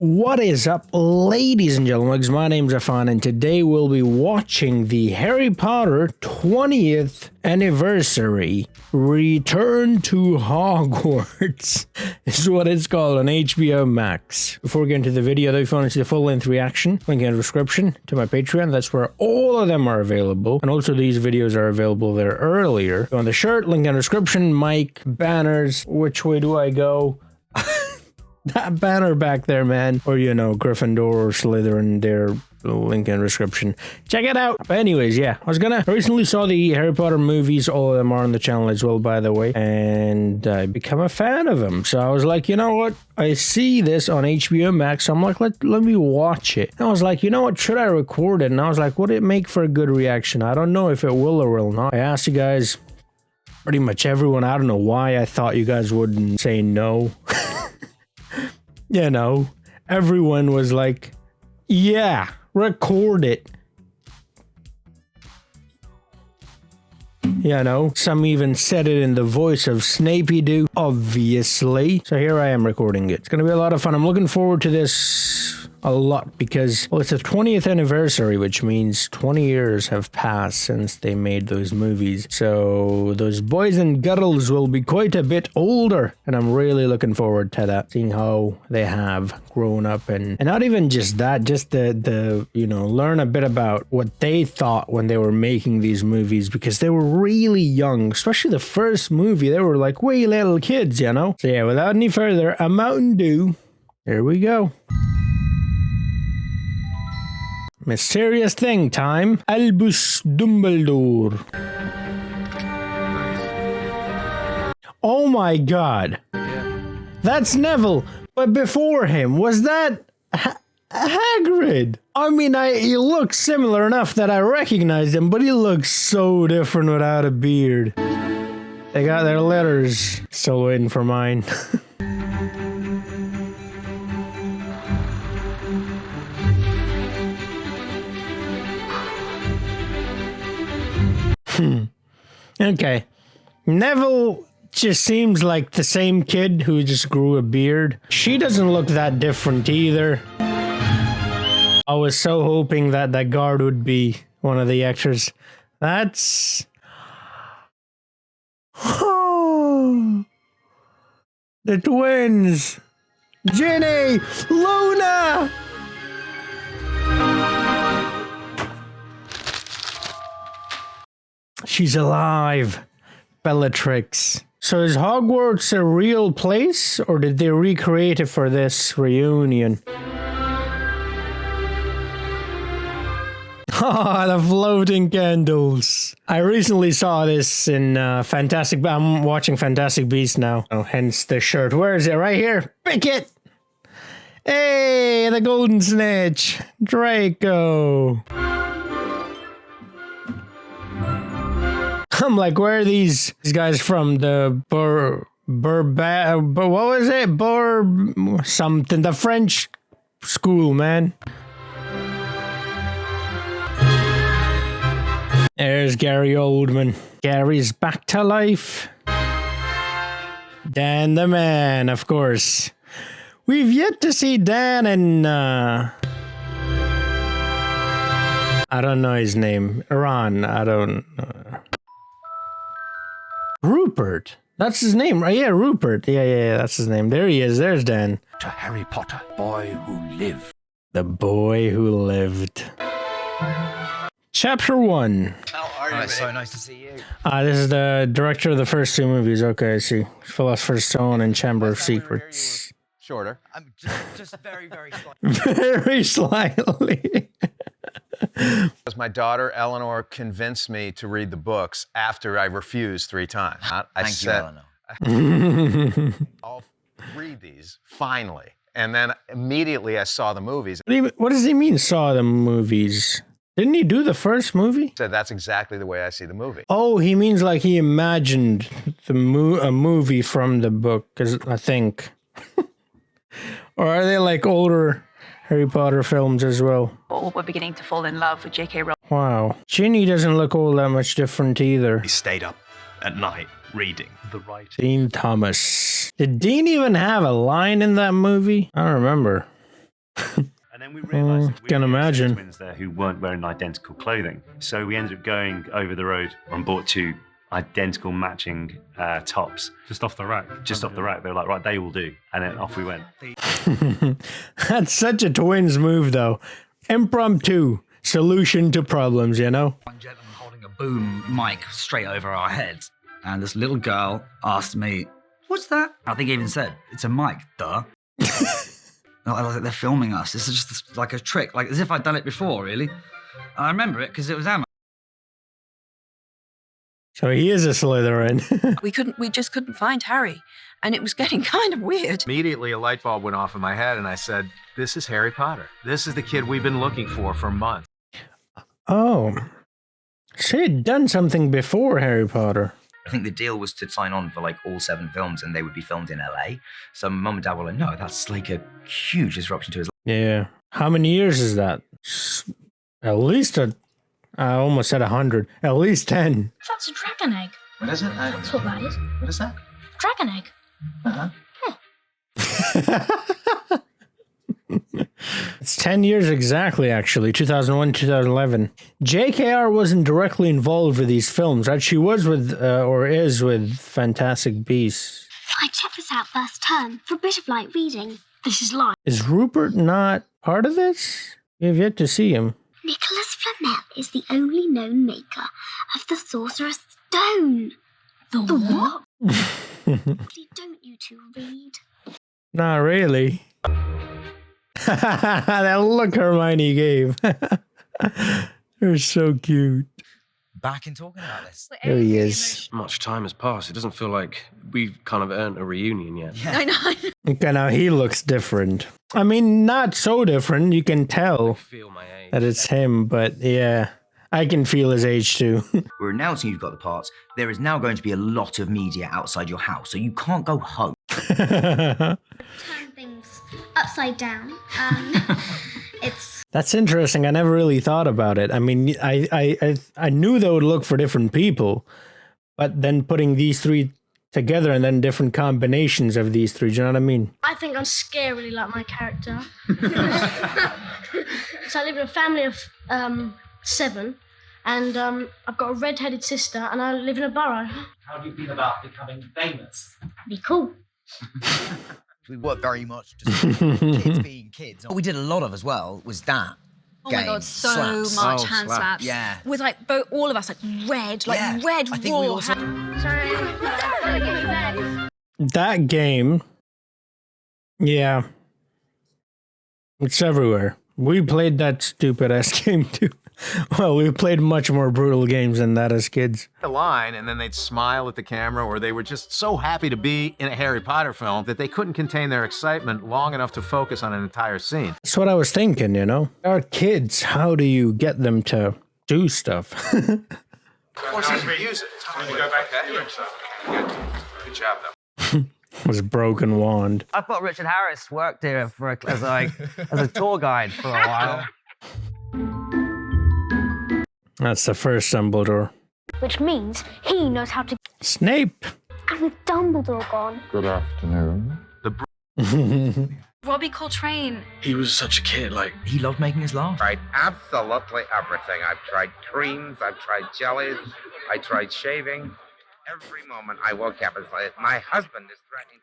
What is up, ladies and gentlemen? My name's Eshani, and today we'll be watching the Harry Potter 20th anniversary Return to Hogwarts. This is what it's called on HBO Max. Before we get into the video, though, if you want to see the full-length reaction, link in the description to my Patreon. That's where all of them are available, and also these videos are available there earlier. On the shirt, link in the description, mic, banners. Which way do I go? That banner back there, man. Or, you know, Gryffindor or Slytherin, their link in the description. Check it out. But anyways, yeah. I recently saw the Harry Potter movies. All of them are on the channel as well, by the way. And I become a fan of them. So I was like, you know what? I see this on HBO Max. So I'm like, let me watch it. And I was like, you know what? Should I record it? And I was like, would it make for a good reaction? I don't know if it will or will not. I asked you guys, pretty much everyone. I don't know why I thought you guys wouldn't say no. You know, everyone was like, yeah, record it. You know, some even said it in the voice of Snapey do, obviously. So here I am recording it. It's going to be a lot of fun. I'm looking forward to this a lot because, well, it's the 20th anniversary, which means 20 years have passed since they made those movies. So those boys and girls will be quite a bit older, and I'm really looking forward to that, seeing how they have grown up, and not even just that, just the you know, learn a bit about what they thought when they were making these movies, because they were really young, especially the first movie. They were like way little kids, you know. So yeah, without any further, a Mountain Dew. Here we go. Mysterious thing time. Albus Dumbledore. Oh my god. That's Neville. But before him, was that Hagrid? I mean, he looks similar enough that I recognized him, but he looks so different without a beard. They got their letters. Still waiting for mine. Okay. Neville just seems like the same kid who just grew a beard. She doesn't look that different either. I was so hoping that that guard would be one of the actors. That's... the twins! Ginny! Luna! She's alive. Bellatrix. So is Hogwarts a real place, or did they recreate it for this reunion? Ah, the floating candles. I recently saw this in Fantastic... I'm watching Fantastic Beasts now. Oh, hence the shirt. Where is it? Right here. Pick it! Hey, the golden snitch. Draco. I'm like, where are these guys from? The what was it? Something. The French school, man. There's Gary Oldman. Gary's back to life. Dan the man, of course. We've yet to see Dan in, I don't know his name. Ron, I don't know. Rupert. That's his name, right? Yeah, Rupert. Yeah, that's his name. There he is. There's Dan. To Harry Potter, boy who lived. The boy who lived. Chapter 1. How are you, mate? So nice to see you. This is the director of the first two movies. Okay, I see. Philosopher's Stone and Chamber of Secrets. Shorter. I'm just very, very slightly. Very slightly. Because my daughter Eleanor convinced me to read the books after I refused 3 times. Thank you, Eleanor. I'll read these finally, and then immediately I saw the movies. What does he mean? Saw the movies? Didn't he do the first movie? Said that's exactly the way I see the movie. Oh, he means like he imagined a movie from the book, because I think. Or are they like older Harry Potter films as well? We're beginning to fall in love with J.K. Rowling. Wow. Ginny doesn't look all that much different either. He stayed up at night reading the writing. Dean Thomas. Did Dean even have a line in that movie? I don't remember. And we realised that we can were imagine. twins there who weren't wearing identical clothing. So we ended up going over the road and bought 2 identical matching tops. Just off the rack. Just off the rack. They were like, right, they will do. And then off we went. That's such a twins move, though. Impromptu solution to problems, you know? One gentleman holding a boom mic straight over our heads. And this little girl asked me, "What's that?" I think he even said, "It's a mic, duh." I was like, they're filming us. This is just like a trick, like as if I'd done it before, really. And I remember it because it was Emma. So he is a Slytherin. We just couldn't find Harry, and it was getting kind of weird. Immediately, a light bulb went off in my head, and I said, "This is Harry Potter. This is the kid we've been looking for months." Oh. She had done something before Harry Potter. I think the deal was to sign on for like all 7 films and they would be filmed in LA. So mum and dad were like, no, that's like a huge disruption to his life. Yeah. How many years is that? At least I almost said 100. At least 10. That's a dragon egg. What is it? That's what that is. What is that? Dragon egg. It's 10 years exactly, actually. 2001, 2011. JKR wasn't directly involved with these films, right? She was with, or is with Fantastic Beasts. I checked this out first term for a bit of light reading. This is live. Is Rupert not part of this? We have yet to see him. Nicholas Flamel is the only known maker of the Sorcerer's Stone. The what? Don't you two read? Not really. That look Hermione gave. They're so cute. Back in talking about this. There he is. Much time has passed. It doesn't feel like we've kind of earned a reunion yet. Yeah. I know. Okay, now he looks different. I mean, not so different. You can tell Feel my age. that it's him, but yeah, I can feel his age too. We're announcing you've got the parts. There is now going to be a lot of media outside your house, so you can't go home. Turn things upside down. It's That's interesting. I never really thought about it. I mean, I knew they would look for different people, but then putting these 3 together and then different combinations of these 3, do you know what I mean? I think I'm scarily like my character. So I live in a family of 7, and I've got a red-headed sister, and I live in a borough. How do you feel about becoming famous? Be cool. We worked very much just kids being kids. What we did a lot of as well was that. Oh my god, so slaps. much hand slaps. Yeah. With like all of us, like red, red I think raw we also. Sorry, gotta get you back. That game, yeah, it's everywhere. We played that stupid ass game too. Well, we played much more brutal games than that as kids. The line, and then they'd smile at the camera, or they were just so happy to be in a Harry Potter film that they couldn't contain their excitement long enough to focus on an entire scene. That's what I was thinking, you know? Our kids, how do you get them to do stuff? Of course, he's reuse it. When you go back to himself. Good job, though. Was broken wand. I've got Richard Harris worked here for as a tour guide for a while. That's the first Dumbledore. Which means he knows how to... Snape! And with Dumbledore gone... Good afternoon. Robbie Coltrane. He was such a kid, like... He loved making us laugh. Tried absolutely everything. I've tried creams, I've tried jellies, I tried shaving. Every moment I woke up, it's like, my husband is threatening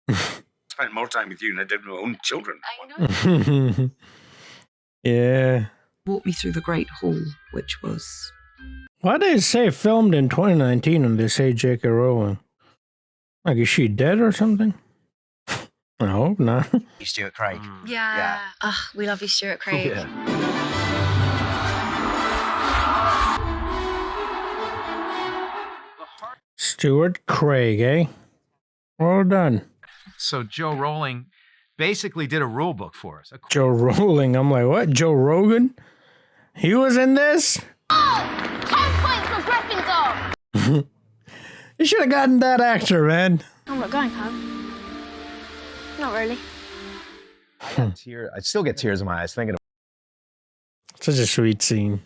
to... Spent more time with you than I did with my own children. I know. Yeah. Walked me through the Great Hall, which was... Why do they say filmed in 2019 and they say J.K. Rowling? Like, is she dead or something? I hope not. Stuart Craig. Yeah. We love you, Stuart Craig. Yeah. Stuart Craig, eh? Well done. So Joe Rowling basically did a rule book for us. Joe Rowling. I'm like, what? Joe Rogan? He was in this? 10 points for Gryffindor! You should have gotten that actor, man. I'm not going home. Not really. I still get tears in my eyes thinking of Such a sweet scene.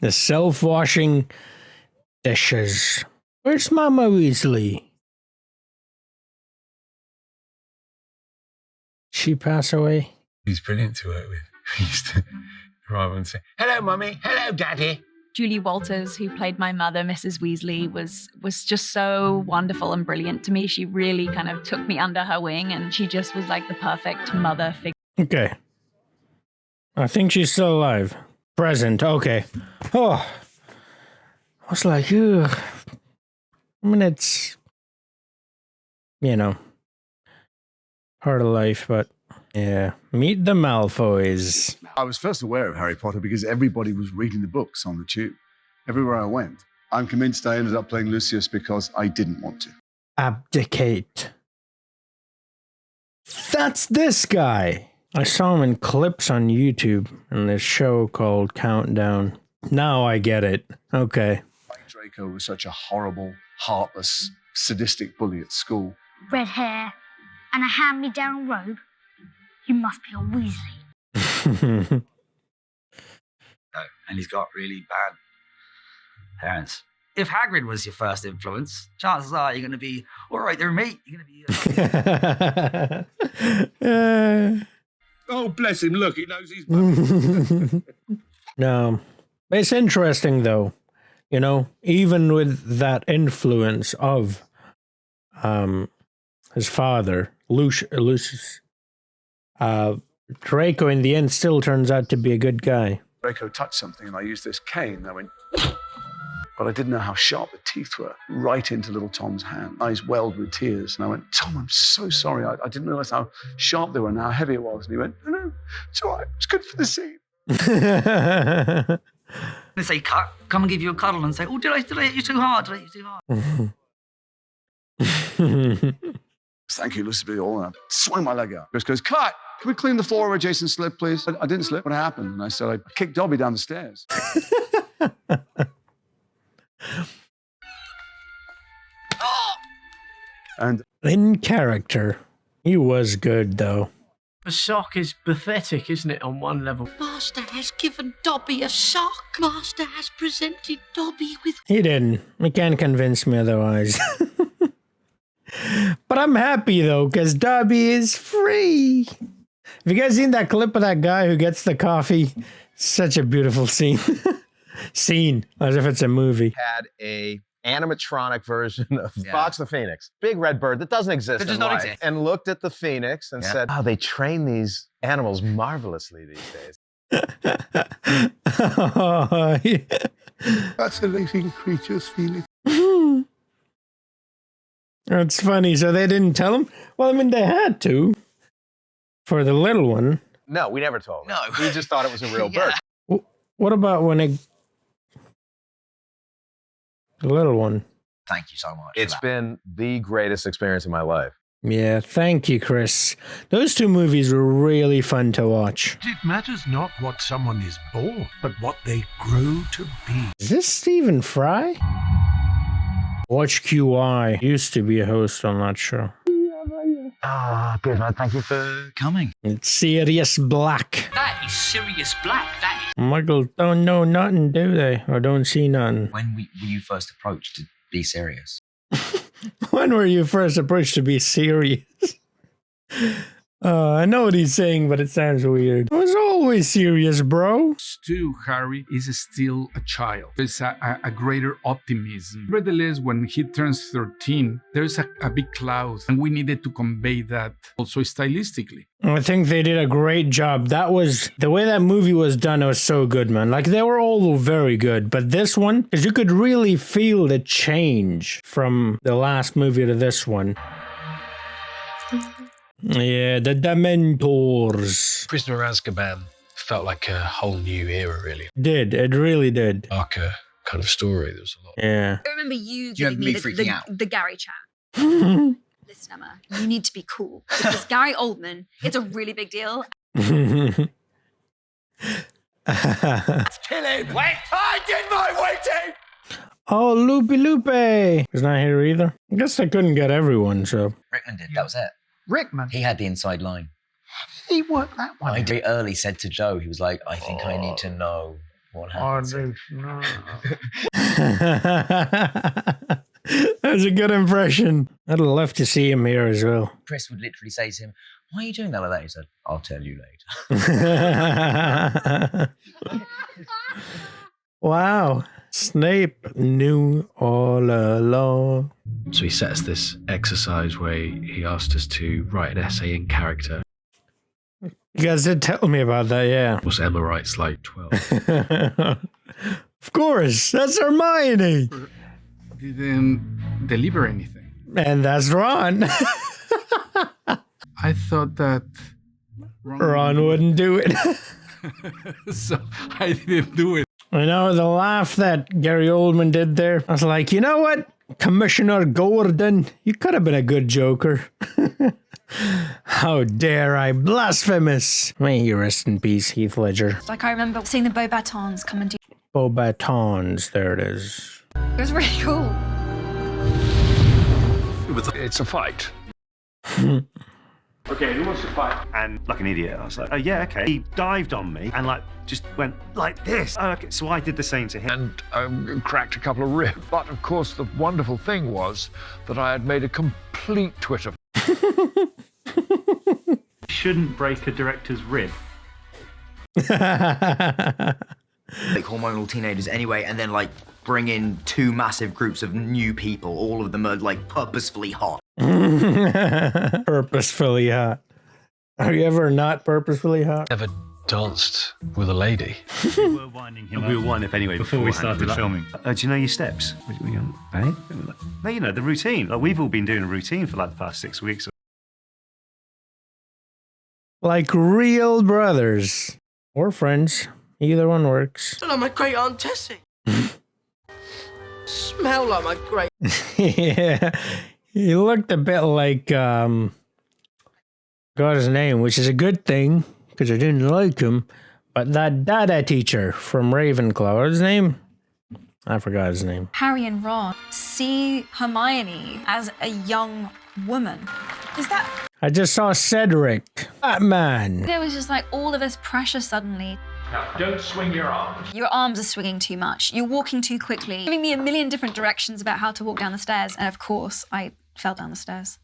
The self-washing dishes. Where's Mama Weasley? she pass away? He's brilliant to work with. He used to arrive and say, "Hello, Mummy. Hello, Daddy." Julie Walters, who played my mother, Mrs. Weasley, was just so wonderful and brilliant to me. She really kind of took me under her wing, and she just was like the perfect mother figure. Okay. I think she's still alive. Present, okay. Oh. I was like, ugh. I mean, it's, you know, part of life, but yeah. Meet the Malfoys. I was first aware of Harry Potter because everybody was reading the books on the tube. Everywhere I went. I'm convinced I ended up playing Lucius because I didn't want to. Abdicate. That's this guy. I saw him in clips on YouTube in this show called Countdown. Now I get it. Okay. Draco was such a horrible, heartless, sadistic bully at school. Red hair and a hand-me-down robe. You must be a Weasley. No, and he's got really bad parents. If Hagrid was your first influence, chances are you're going to be, all right there, mate. You're going to be... Oh, bless him. Look, he knows he's... No. It's interesting, though. You know, even with that influence of his father, Lucius, Draco in the end still turns out to be a good guy. Draco touched something and I used this cane and I went... But I didn't know how sharp the teeth were, right into little Tom's hand. Eyes welled with tears. And I went, Tom, I'm so sorry. I didn't realize how sharp they were and how heavy it was. And he went, no, it's all right. It's good for the scene. They say, cut, come and give you a cuddle and say, oh, did I hit you too hard? Did I hit you too hard? Thank you, Lucy. All and I swung my leg out. Chris goes, cut. Can we clean the floor where Jason slipped, please? I didn't slip. What happened? And I said, I kicked Dobby down the stairs. And in character, he was good, though. The shock is pathetic, isn't it, on one level? Master has given Dobby a shock. Master has presented Dobby with... He didn't. He can't convince me otherwise. But I'm happy, though, because Dobby is free. Have you guys seen that clip of that guy who gets the coffee? Such a beautiful scene. As if it's a movie. Had a animatronic version of Fox the Phoenix, big red bird that doesn't exist. That does not exist. And looked at the Phoenix and said, "Oh, they train these animals marvelously these days." Oh, yeah. Fascinating creatures, Phoenix. That's funny. So they didn't tell him? Well, I mean, they had to. For the little one. No, we never told him. No. We just thought it was a real bird. What about when it... The little one. Thank you so much. It's been the greatest experience of my life. Yeah, thank you, Chris. Those two movies were really fun to watch. It matters not what someone is born, but what they grow to be. Is this Stephen Fry? Watch QI. Used to be a host on that show. Ah, good man. Thank you for coming. It's Sirius Black. That is Sirius Black. That is... Muggles don't know nothing, do they? Or don't see nothing. When were you first approached to be serious? When were you first approached to be serious? I know what he's saying, but it sounds weird. I was always serious, bro. Stu, Harry is still a child. There's a greater optimism. Nevertheless, when he turns 13, there's a big cloud, and we needed to convey that also stylistically. I think they did a great job. That was, the way that movie was done, it was so good, man. Like, they were all very good, but this one, because you could really feel the change from the last movie to this one. Yeah, the Dementors. Prisoner of Azkaban felt like a whole new era, really. It really did. Darker kind of story. There was a lot. Yeah. I remember you You had giving me me freaking out. the Gary chat. Listen, Emma, you need to be cool because Gary Oldman, it's a really big deal. Kill him! Wait! I did my waiting! Oh, Loopy. He's not here either. I guess I couldn't get everyone, so. Rickman did. That was it. Rickman? He had the inside line. He worked that one. I very early said to Joe, he was like, I think I need to know what happened. That was a good impression. I'd love to see him here as well. Chris would literally say to him, "Why are you doing that like that?" He said, "I'll tell you later." Wow. Snape knew all along. So he set us this exercise where he asked us to write an essay in character. You guys did tell me about that, yeah. Was Emma writes like 12. Of course, that's Hermione. Didn't deliver anything. And that's Ron. I thought that Ron wouldn't do it. So I didn't do it. I know the laugh that Gary Oldman did there. I was like, you know what? Commissioner Gordon, you could have been a good Joker. How dare I? Blasphemous. May he rest in peace, Heath Ledger. Like I remember seeing the Beauxbatons come and do. Beauxbatons, there it is. It was really cool. It's a fight. Okay, who wants to fight? And like an idiot, I was like, oh yeah, okay. He dived on me and like just went like this. Oh, okay. So I did the same to him. And cracked a couple of ribs. But of course, the wonderful thing was that I had made a complete twit of. Shouldn't break a director's rib. Like hormonal teenagers anyway, and then like bring in two massive groups of new people. All of them are like purposefully hot. Purposefully hot. Are you ever not purposefully hot? Ever danced with a lady? We were winding him up. We were winding up anyway before we started filming. Do you know your steps? Eh? No, you know, the routine. Like, we've all been doing a routine for like the past 6 weeks. Like real brothers. Or friends. Either one works. I'm a great Aunt Tessie. Smell like my great. Yeah. He looked a bit like, got his name, which is a good thing, because I didn't like him. But that Dada teacher from Ravenclaw, what's his name? I forgot his name. Harry and Ron see Hermione as a young woman. Is that... I just saw Cedric. Batman. There was just like all of this pressure suddenly. Now, don't swing your arms. Your arms are swinging too much. You're walking too quickly. Giving me a million different directions about how to walk down the stairs. And of course, I fell down the stairs.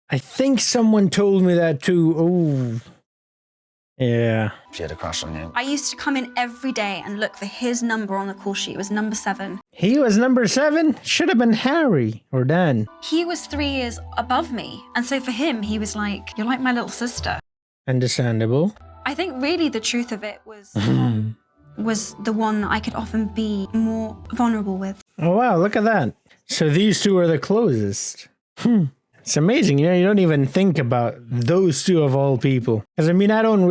I think someone told me that too. Oh. Yeah. She had a crush on you. I used to come in every day and look for his number on the call sheet. It was number 7. He was number 7? Should have been Harry or Dan. He was 3 years above me. And so for him, he was like, you're like my little sister. Understandable. I think really the truth of it was the one I could often be more vulnerable with. Oh, wow, look at that. So these two are the closest. It's amazing. You know, you don't even think about those two of all people. Because, I mean, I don't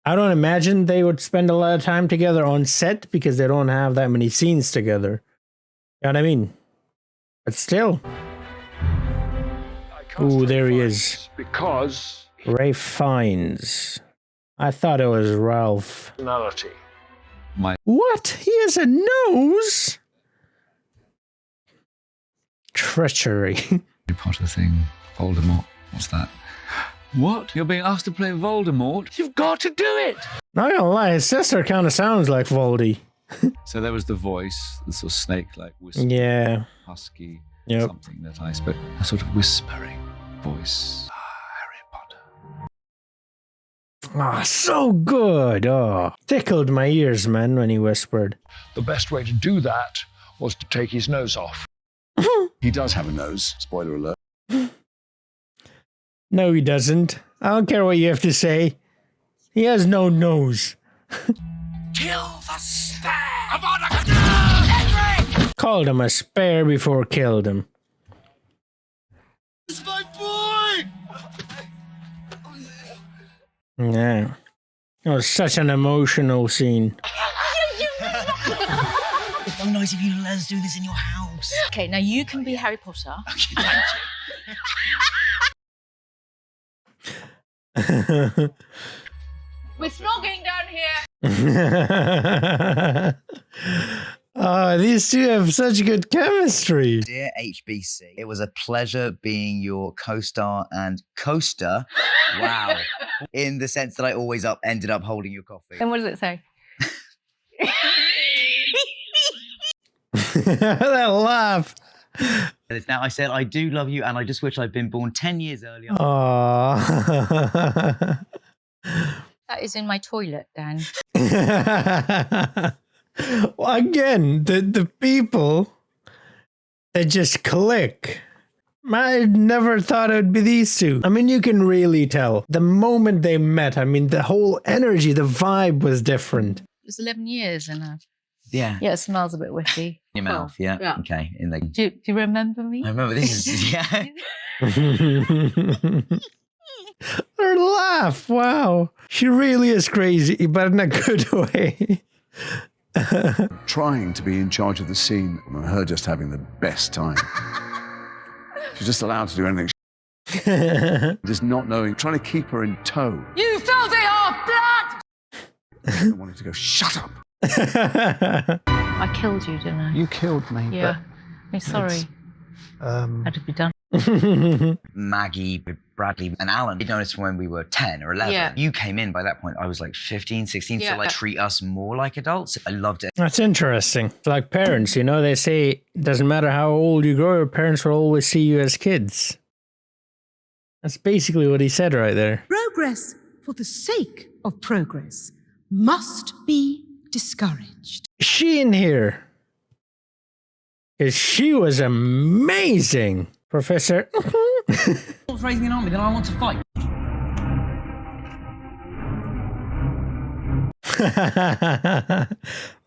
imagine they would spend a lot of time together on set because they don't have that many scenes together. You know what I mean? But still. Ooh, there he is. Because... Ralph Fiennes. I thought it was Ralph. Personality. What? He has a nose? Treachery. Harry Potter thing, Voldemort. What's that? What? You're being asked to play Voldemort? You've got to do it! Not gonna lie, his sister kind of sounds like Voldy. So there was the voice, the sort of snake-like whisper. Yeah. Husky. Yep. Something that I spoke. A sort of whispering voice. Ah, so good. Oh, tickled my ears, man, when he whispered. The best way to do that was to take his nose off. He does have a nose. Spoiler alert. No, he doesn't. I don't care what you have to say. He has no nose. Kill the spare! Called him a spare before killed him. It's my boy! Yeah. It was such an emotional scene. It's so nice of you to let us do this in your house. Okay, now you can be Harry Potter. Okay, thank you. We're snogging down here. These two have such good chemistry. Dear HBC, it was a pleasure being your co-star and coaster. Wow. In the sense that I always ended up holding your coffee. And what does it say? That laugh. Now I said, I do love you, and I just wish I'd been born 10 years earlier. Aww. That is in my toilet, Dan. Well, again, the people that just click. I never thought it would be these two. I mean, you can really tell. The moment they met, I mean, the whole energy, the vibe was different. It was 11 years and Yeah. yeah, it smells a bit whiffy. In your mouth, yeah. Yeah. Okay. Do you remember me? I remember this is, yeah. Her laugh, wow. She really is crazy, but in a good way. Trying to be in charge of the scene, and her just having the best time. She's just allowed to do anything. Just not knowing, trying to keep her in tow. You filthy half-blood! I wanted to go, shut up. I killed you, didn't I? You killed me. Yeah. I'm sorry. Had to be done. Maggie, Bradley, and Alan did notice when we were 10 or 11. Yeah. You came in by that point. I was like 15, 16, Yeah. so like treat us more like adults. I loved it. That's interesting. It's like parents, you know, they say it doesn't matter how old you grow, your parents will always see you as kids. That's basically what he said right there. Progress for the sake of progress must be discouraged. Is she in here? Because she was amazing, Professor. What's raising an army? Then I want to fight.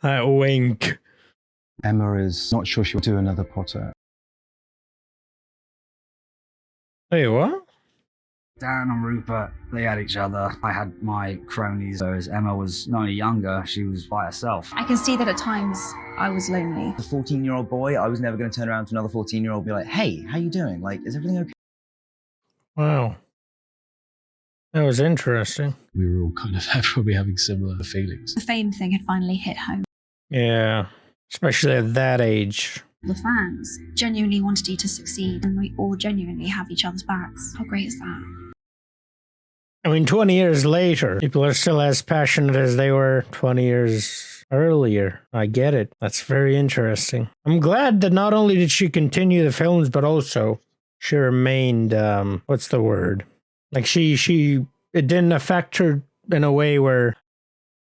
That wink. Emma is not sure she'll do another Potter. Wait, what? Dan and Rupert, they had each other. I had my cronies, whereas Emma was not only younger, she was by herself. I can see that at times I was lonely. The 14-year-old boy, I was never going to turn around to another 14-year-old and be like, hey, how you doing? Like, is everything okay? Wow. That was interesting. We were all kind of probably having similar feelings. The fame thing had finally hit home. Yeah, especially at that age. The fans genuinely wanted you to succeed, and we all genuinely have each other's backs. How great is that? I mean, 20 years later, people are still as passionate as they were 20 years earlier. I get it. That's very interesting. I'm glad that not only did she continue the films, but also she remained, what's the word? Like it didn't affect her in a way where,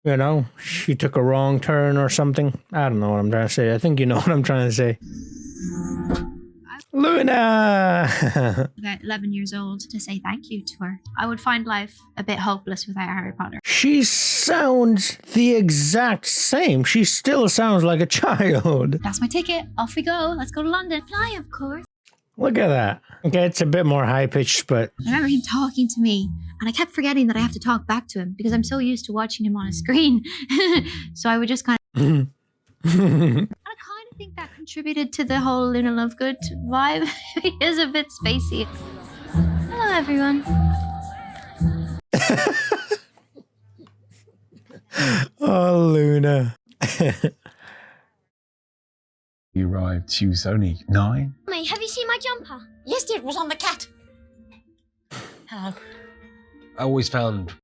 you know, she took a wrong turn or something. I don't know what I'm trying to say. I think you know what I'm trying to say. Luna! About 11 years old to say thank you to her. I would find life a bit hopeless without Harry Potter. She sounds the exact same. She still sounds like a child. That's my ticket. Off we go. Let's go to London. Fly, of course. Look at that. Okay, it's a bit more high-pitched, but... I remember him talking to me, and I kept forgetting that I have to talk back to him because I'm so used to watching him on a screen. So I would just kind of... I think that contributed to the whole Luna Lovegood vibe. He is a bit spacey. Hello, everyone. Oh, Luna. You arrived, she was only 9. Mummy, have you seen my jumper? Yes, dear, it was on the cat. Hello. I always found...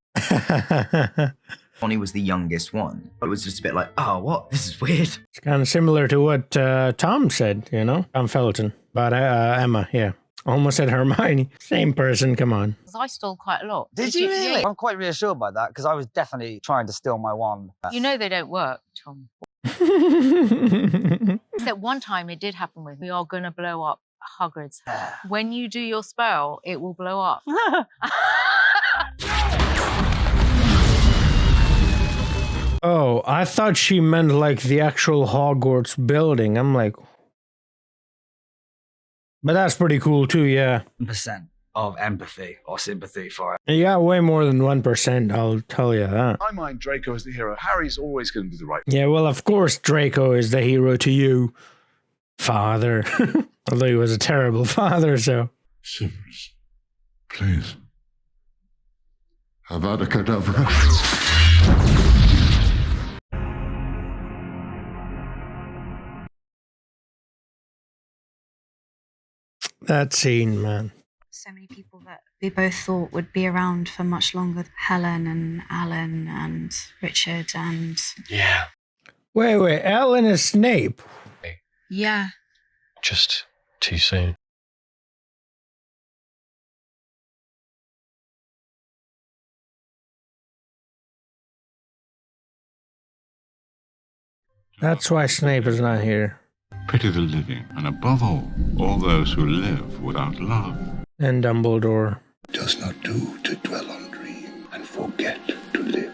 Bonnie was the youngest one. It was just a bit like, oh, what? This is weird. It's kind of similar to what Tom said, you know? Tom Felton. But Emma, yeah. Almost said Hermione. Same person, come on. I stole quite a lot. Did you really? I'm quite reassured by that because I was definitely trying to steal my wand. You know they don't work, Tom. Except one time it did happen with, we are going to blow up Hogwarts. When you do your spell, it will blow up. Oh, I thought she meant like the actual Hogwarts building. I'm like... But that's pretty cool too, yeah. 1% of empathy or sympathy for it. You got way more than 1%, I'll tell you that. I mind Draco as the hero. Harry's always going to be the right. Yeah, well, of course Draco is the hero to you, father. Although he was a terrible father, so... Severus, please. Avada Kedavra. That scene, man. So many people that we both thought would be around for much longer. Helen and Alan and Richard and... Yeah. Wait, Alan is Snape. Yeah. Just too soon. That's why Snape is not here. Pity the living, and above all those who live without love. And Dumbledore. Does not do to dwell on dream and forget to live.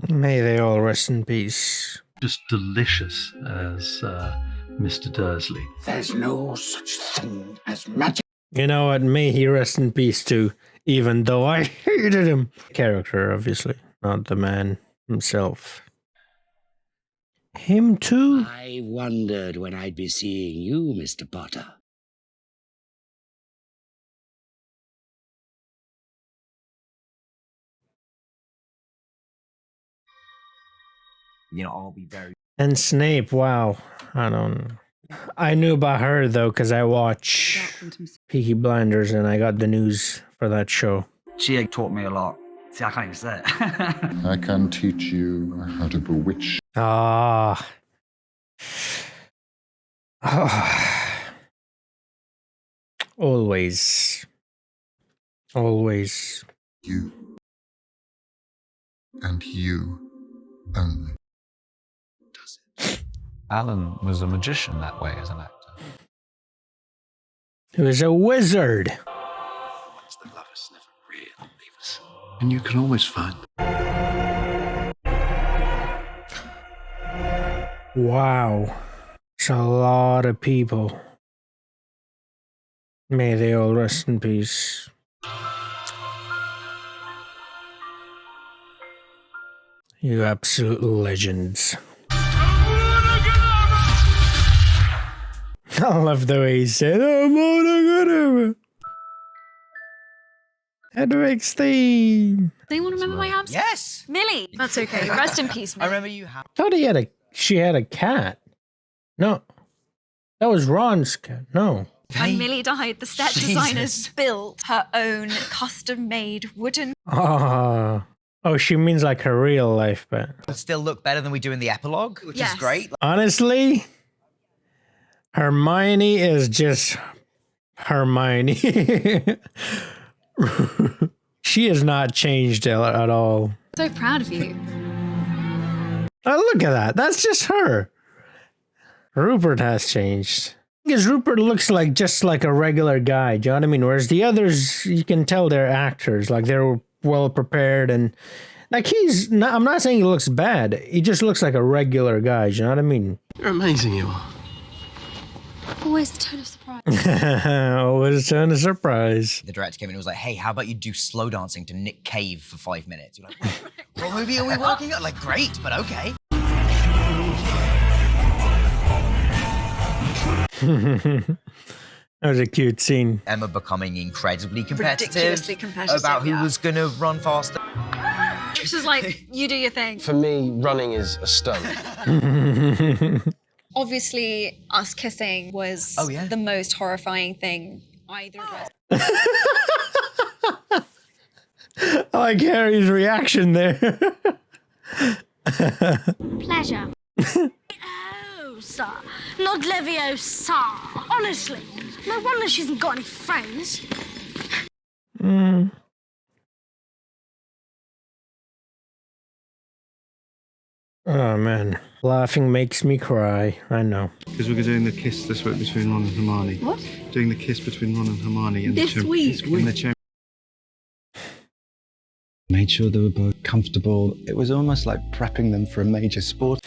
May they all rest in peace. Just delicious as Mr. Dursley. There's no such thing as magic. You know what? May he rest in peace too, even though I hated him. Character, obviously, not the man himself. Him too? I wondered when I'd be seeing you, Mr. Potter. I'll be very... And Snape, wow. I don't know. I knew about her, though, because I watch Peaky Blinders, and I got the news for that show. She taught me a lot. See, I can't even say it. I can teach you how to bewitch. Ah. Always. Always. You. And you only. Alan was a magician that way as an actor. He was a wizard. The lovers never really leave us. And you can always find them. Wow. It's a lot of people. May they all rest in peace. You absolute legends. I love the way he said, "Oh, Hedwig's theme." They want to remember my hamster? Yes! Millie! That's okay. Rest in peace, Millie. I remember you have... I thought she had a cat. No. That was Ron's cat. No. When Millie died, the set designers built her own custom-made wooden... Oh, she means like her real life pet. Still look better than we do in the epilogue, which is great. Honestly, Hermione is just Hermione. She has not changed at all. So proud of you. Oh, look at that. That's just her. Rupert has changed. Because Rupert looks like just like a regular guy, do you know what I mean? Whereas the others, you can tell they're actors, like they're well prepared and like he's not, I'm not saying he looks bad. He just looks like a regular guy, do you know what I mean? You're amazing, you are. Always the tone of surprise. Always a tone of surprise. The director came in and was like, hey, how about you do slow dancing to Nick Cave for 5 minutes? You're like, what movie are we working on? Like, great, but okay. That was a cute scene. Emma becoming incredibly competitive. Ridiculously competitive, about who was going to run faster. This was like, you do your thing. For me, running is a stunt. Obviously, us kissing was the most horrifying thing either of us. I like Harry's reaction there. Pleasure. Sir. Not Leviosa. Honestly, no wonder she hasn't got any friends. Oh man, laughing makes me cry. I know. Because we're doing the kiss this week between Ron and Hermione. What? Doing the kiss between Ron and Hermione in This week? In the chamber. Made sure they were both comfortable. It was almost like prepping them for a major sport.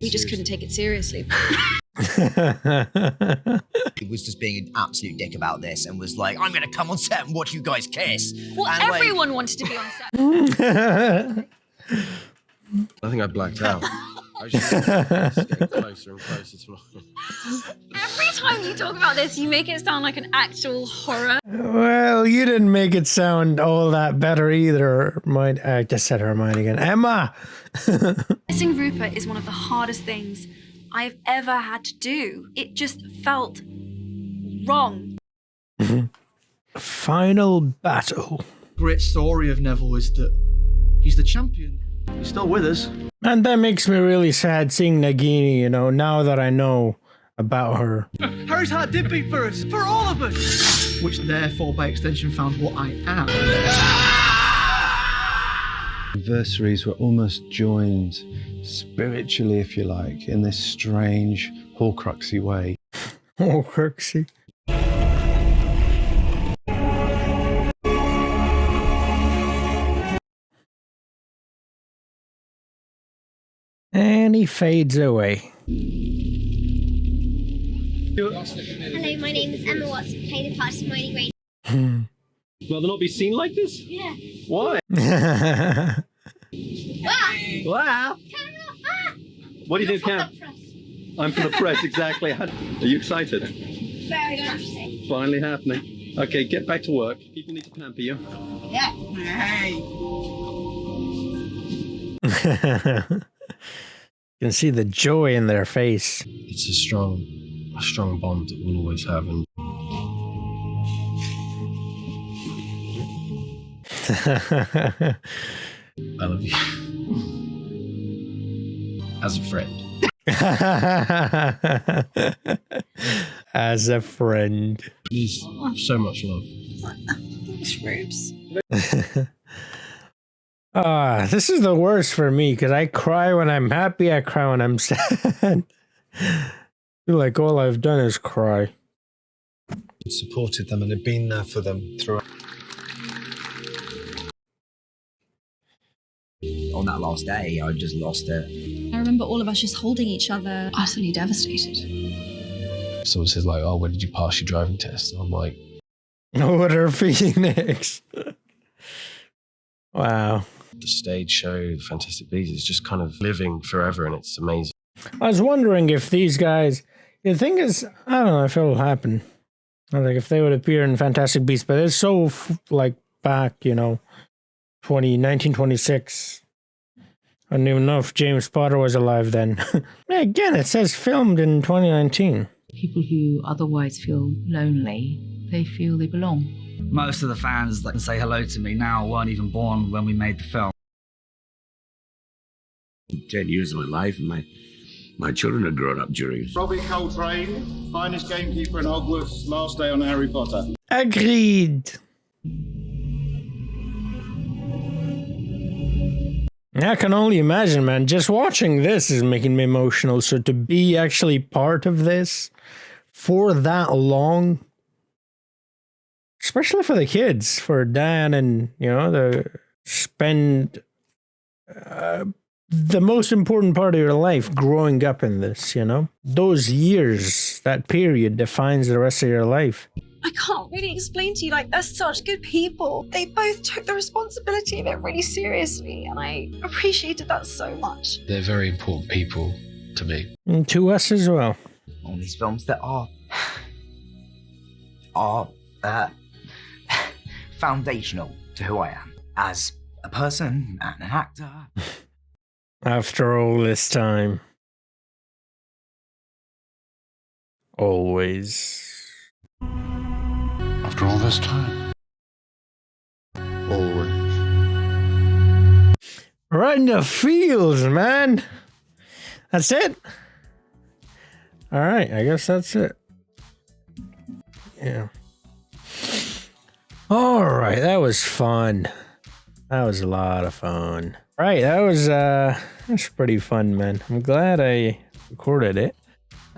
We just couldn't take it seriously. He was just being an absolute dick about this and was like, I'm going to come on set and watch you guys kiss. Well, and everyone wanted to be on set. I think I blacked out. I just get closer and closer to my... Every time you talk about this, you make it sound like an actual horror. Well, you didn't make it sound all that better either. I just said Hermione again. Emma! Kissing Rupert is one of the hardest things I've ever had to do. It just felt wrong. Final battle. Great story of Neville is that he's the champion. He's still with us. And that makes me really sad seeing Nagini, you know, now that I know about her. Harry's heart did beat for us, for all of us! Which therefore, by extension, found what I am. Adversaries were almost joined spiritually, if you like, in this strange, Horcruxy way. Horcruxy. And he fades away. Hello, my name is Emma Watts. I play the part of Hermione Granger. Rather not be seen like this? Yeah. Why? Wow. What do you do, Cam? I'm from the press, exactly. Are you excited? Very interesting. Finally happening. Okay, get back to work. People need to pamper you. Yeah. Hey. You can see the joy in their face. It's a strong bond that we'll always have. And I love you. As a friend. As a friend. There's so much love. Thanks, Rubes. This is the worst for me because I cry when I'm happy, I cry when I'm sad. I feel like all I've done is cry. Supported them and had been there for them throughout. On that last day, I just lost it. I remember all of us just holding each other, utterly devastated. Someone says like, "Oh, when did you pass your driving test?" And I'm like, "What are Phoenix?" Wow. The stage show, the Fantastic Beasts, is just kind of living forever, and it's amazing. I was wondering if these guys, the thing is, I don't know if it'll happen. Like if they would appear in Fantastic Beasts, but it's so like back, you know, 1926. I don't even know if James Potter was alive then. Again, it says filmed in 2019. People who otherwise feel lonely, they feel they belong. Most of the fans that say hello to me now weren't even born when we made the film. 10 years of my life, and my children had grown up during it. Robbie Coltrane, finest gamekeeper in Hogwarts, last day on Harry Potter. Agreed. I can only imagine, man. Just watching this is making me emotional. So to be actually part of this for that long, especially for the kids, for Dan and, you know, the spend the most important part of your life growing up in this, you know? Those years, that period defines the rest of your life. I can't really explain to you, like, they're such good people. They both took the responsibility of it really seriously, and I appreciated that so much. They're very important people to me. And to us as well. On these films that are foundational to who I am as a person and an actor. After all this time. Always. After all this time. Always. Right in the fields, man. That's it. All right, I guess that's it. Yeah. All right, that was fun. That was a lot of fun. All right, that's pretty fun, man. I'm glad I recorded it.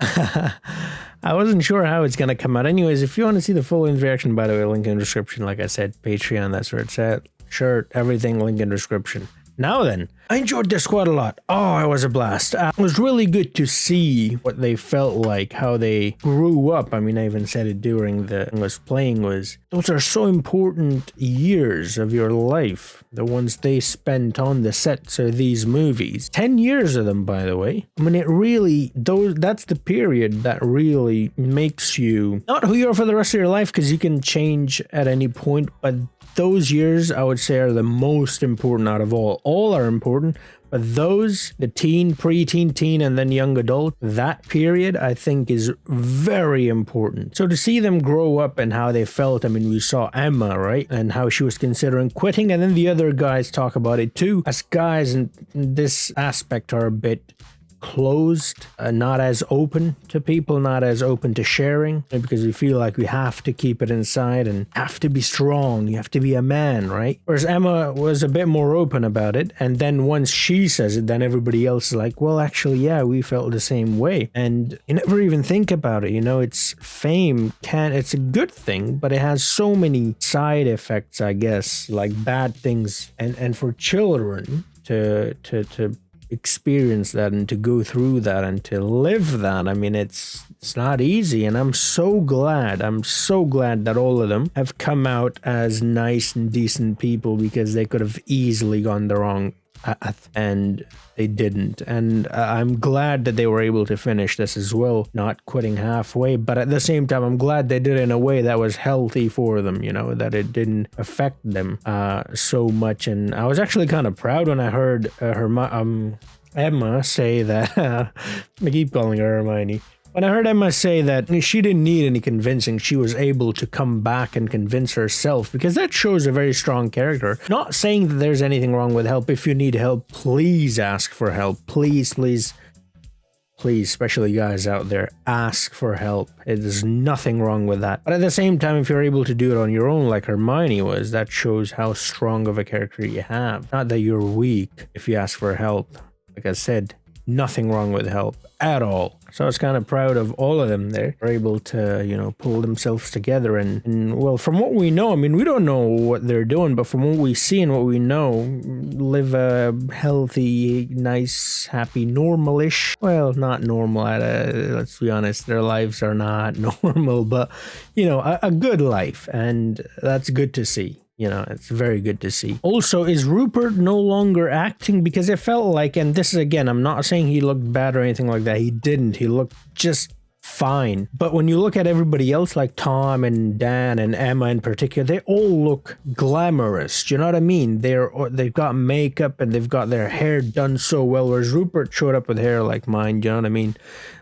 I wasn't sure how it's gonna come out. Anyways, if you want to see the full reaction, by the way, link in the description. Like I said, Patreon, that's where it's at. Shirt, everything, link in the description. Now then, I enjoyed this quite a lot. Oh, it was a blast. It was really good to see what they felt like, how they grew up. I mean, I even said it during the was playing was, those are so important years of your life. The ones they spent on the sets of these movies. 10 years of them, by the way. I mean, it really, that's the period that really makes you not who you are for the rest of your life, because you can change at any point, but those years, I would say, are the most important out of all. All are important, but those, the teen, preteen, teen, and then young adult, that period, I think, is very important. So to see them grow up and how they felt, I mean, we saw Emma, right? And how she was considering quitting, and then the other guys talk about it too. As guys in this aspect are a bit closed, not as open to people, not as open to sharing, because we feel like we have to keep it inside and have to be strong, you have to be a man, right? Whereas Emma was a bit more open about it, and then once she says it, then everybody else is like, well, actually, yeah, we felt the same way. And you never even think about it, you know, it's fame it's a good thing, but it has so many side effects, I guess, like bad things, and for children to experience that and to go through that and to live that, I mean, it's not easy. And I'm so glad that all of them have come out as nice and decent people, because they could have easily gone the wrong path and they didn't. And I'm glad that they were able to finish this as well, not quitting halfway, but at the same time, I'm glad they did it in a way that was healthy for them, you know, that it didn't affect them so much. And I was actually kind of proud when I heard Emma say that I keep calling her Hermione. When I heard Emma say that she didn't need any convincing, she was able to come back and convince herself, because that shows a very strong character. Not saying that there's anything wrong with help. If you need help, please ask for help. Please, please, please, especially guys out there, ask for help. There's nothing wrong with that. But at the same time, if you're able to do it on your own, like Hermione was, that shows how strong of a character you have. Not that you're weak if you ask for help. Like I said, nothing wrong with help at all. So I was kind of proud of all of them there. They're able to, you know, pull themselves together and well, from what we know, I mean, we don't know what they're doing, but from what we see and what we know, live a healthy, nice, happy, normal-ish, well, not normal, let's be honest, their lives are not normal, but, you know, a good life, and that's good to see. You know, it's very good to see. Also, is Rupert no longer acting? Because it felt like, and this is again, I'm not saying he looked bad or anything like that. He didn't. He looked just fine. But when you look at everybody else, like Tom and Dan and Emma in particular, they all look glamorous. Do you know what I mean? They've got makeup and they've got their hair done so well. Whereas Rupert showed up with hair like mine. Do you know what I mean?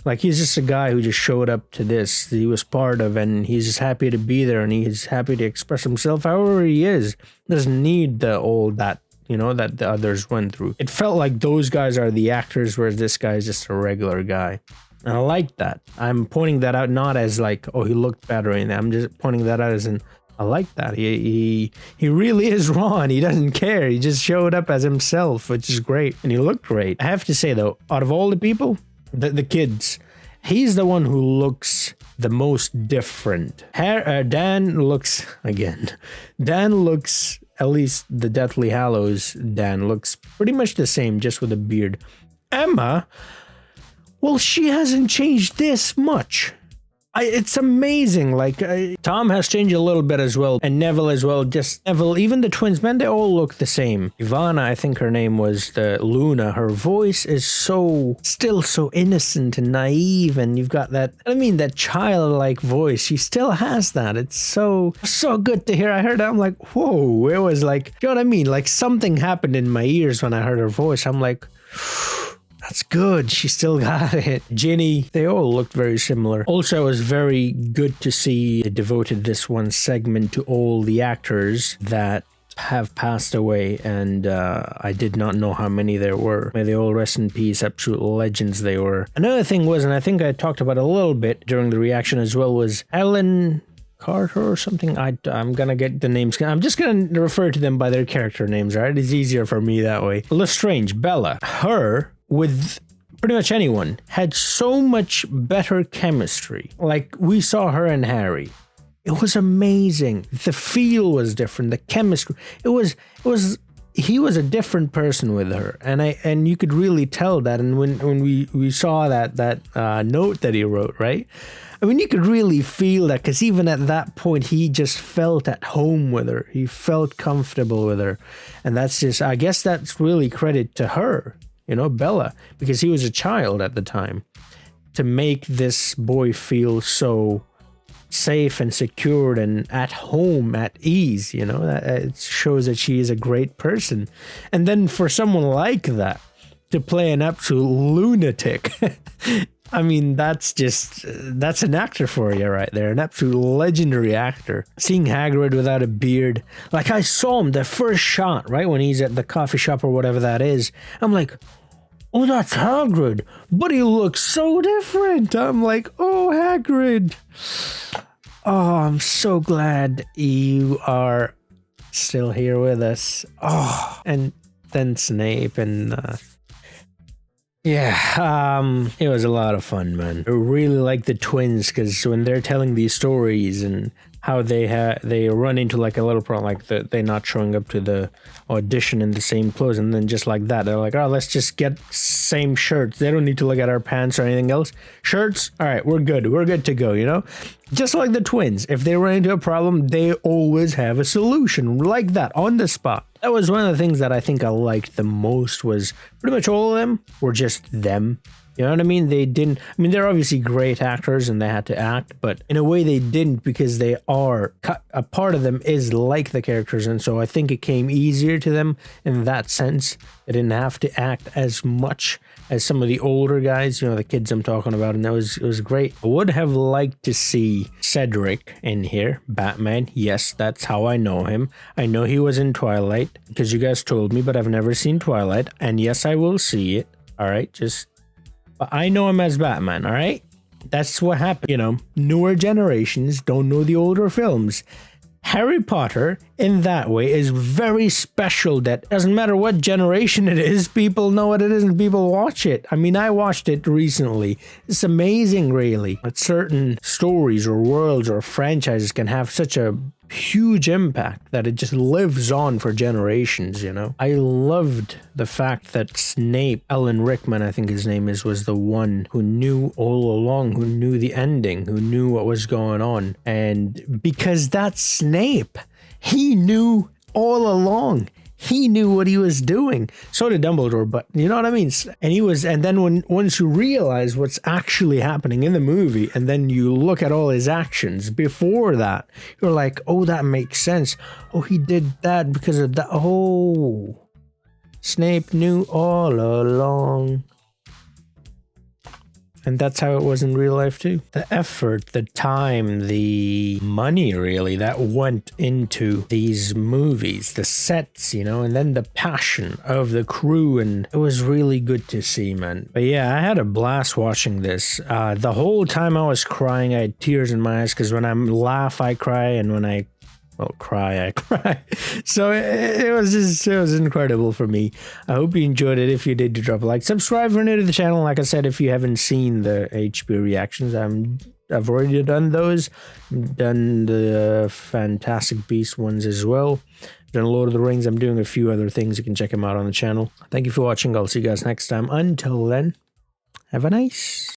Like, he's just a guy who just showed up to this, he was part of, and he's just happy to be there, and he's happy to express himself however he is. Doesn't need all that, you know, that the others went through. It felt like those guys are the actors, whereas this guy is just a regular guy. And I like that. I'm pointing that out not as like, oh, he looked bad or anything. I'm just pointing that out as in, I like that. He really is Ron. He doesn't care. He just showed up as himself, which is great. And he looked great. I have to say, though, out of all the people, the kids, he's the one who looks the most different. Dan looks, at least the Deathly Hallows Dan looks pretty much the same, just with a beard. Emma, well, she hasn't changed this much. It's amazing. Like, Tom has changed a little bit as well, and Neville as well. Just Neville, even the twins, man, they all look the same. Ivana, I think her name was Luna. Her voice is still so innocent and naive, and you've got that childlike voice. She still has that. It's so good to hear. I heard that, I'm like, whoa. It was like, you know what I mean? Like, something happened in my ears when I heard her voice. I'm like, that's good. She still got it. Ginny, they all looked very similar. Also, it was very good to see they devoted this one segment to all the actors that have passed away, and I did not know how many there were. May they all rest in peace. Absolute legends they were. Another thing was, and I think I talked about it a little bit during the reaction as well, was Ellen Carter or something. I'm gonna get the names. I'm just gonna refer to them by their character names, right? It's easier for me that way. Lestrange, Bella, her with pretty much anyone had so much better chemistry. Like, we saw her and Harry. It was amazing. The feel was different. The chemistry. He was a different person with her, and you could really tell that. And when we saw that note that he wrote, right? I mean, you could really feel that, because even at that point, he just felt at home with her. He felt comfortable with her, and I guess that's really credit to her. You know, Bella, because he was a child at the time, to make this boy feel so safe and secured and at home, at ease, you know, it shows that she is a great person. And then for someone like that to play an absolute lunatic, I mean, that's an actor for you right there, an absolute legendary actor. Seeing Hagrid without a beard, like I saw him the first shot, right, when he's at the coffee shop or whatever that is, I'm like, oh, that's Hagrid, but he looks so different. I'm like, oh, Hagrid. Oh, I'm so glad you are still here with us. Oh, and then Snape and yeah, it was a lot of fun, man. I really like the twins because when they're telling these stories and how they run into like a little problem, like they're not showing up to the audition in the same clothes, and then just like that, they're like, oh, let's just get same shirts. They don't need to look at our pants or anything else. Shirts, all right, we're good to go, you know? Just like the twins, if they run into a problem, they always have a solution like that on the spot. That was one of the things that I think I liked the most, was pretty much all of them were just them. You know what I mean? They're obviously great actors and they had to act, but in a way they didn't, because they are, a part of them is like the characters, and so I think it came easier to them in that sense. They didn't have to act as much as some of the older guys, you know, the kids I'm talking about, and it was great. I would have liked to see Cedric in here, Batman. Yes, that's how I know him. I know he was in Twilight, because you guys told me, but I've never seen Twilight, and yes, I will see it. All right, but I know him as Batman, all right? That's what happened. You know, newer generations don't know the older films. Harry Potter, in that way, is very special. That doesn't matter what generation it is, people know what it is and people watch it. I mean, I watched it recently. It's amazing, really, that certain stories or worlds or franchises can have such a huge impact that it just lives on for generations, you know? I loved the fact that Snape, Alan Rickman, I think his name is, was the one who knew all along, who knew the ending, who knew what was going on. And because that's Snape, he knew all along. He knew what he was doing. So did Dumbledore, but you know what I mean? And then once you realize what's actually happening in the movie, and then you look at all his actions before that, you're like, oh, that makes sense. Oh, he did that because of that. Oh, Snape knew all along. And that's how it was in real life too. The effort, the time, the money really that went into these movies, the sets, you know, and then the passion of the crew, and it was really good to see, man. But yeah, I had a blast watching this. The whole time I was crying, I had tears in my eyes, because when I laugh, I cry, and when I cry. So it was incredible for me. I hope you enjoyed it. If you did, drop a like, subscribe if you're new to the channel. Like I said, if you haven't seen the HBO reactions, I've already done those. Done the Fantastic Beasts ones as well. Done Lord of the Rings. I'm doing a few other things. You can check them out on the channel. Thank you for watching. I'll see you guys next time. Until then, have a nice